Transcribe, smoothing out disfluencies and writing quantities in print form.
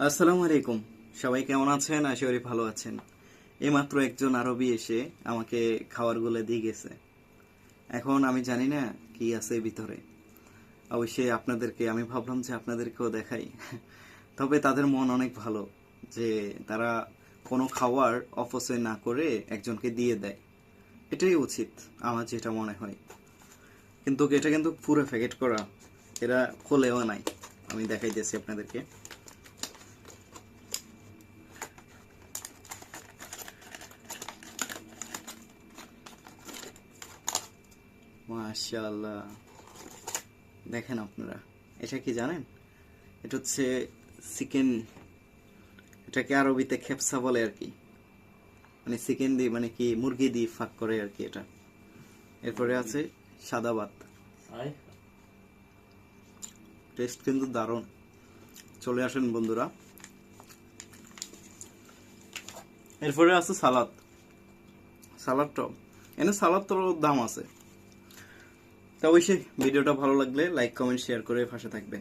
আসসালামু আলাইকুম। সবাই কেমন আছেন? আশা করি ভালো আছেন। এইমাত্র একজন আরবি এসে আমাকে খাবারগুলো দিয়ে গেছে। এখন আমি জানি না কি আছে ভিতরে। অবশ্যই আপনাদেরকে আমি ভাবলাম যে আপনাদেরকেও দেখাই। তবে তাদের মন অনেক ভালো যে তারা কোনো খাবার অপচয় না করে একজনকে দিয়ে দেয়। এটাই উচিত আমার যেটা মনে হয়। কিন্তু এটা কিন্তু পুরো প্যাকেট করা, এরা খোলেও নাই। আমি দেখাইতেছি আপনাদেরকে। মাশাআল্লাহ, দেখেন আপনারা, এটা কি জানেন? এটা হচ্ছে চিকেন। এটাকে আরবিতে খেপসা বলে আর কি। মানে চিকেন দিয়ে, মানে কি মুরগি দিয়ে ফাঁক করে আর কি এটা। এরপরে আছে সাদা ভাত। টেস্ট কিন্তু দারুণ। চলে আসেন বন্ধুরা। এরপরে আছে সালাদ। সালাদটাও এনে, সালাদ তোর দাম আছে। তা অবশ্যই ভিডিওটা ভালো লাগলে লাইক কমেন্ট শেয়ার করে পাশে থাকবে।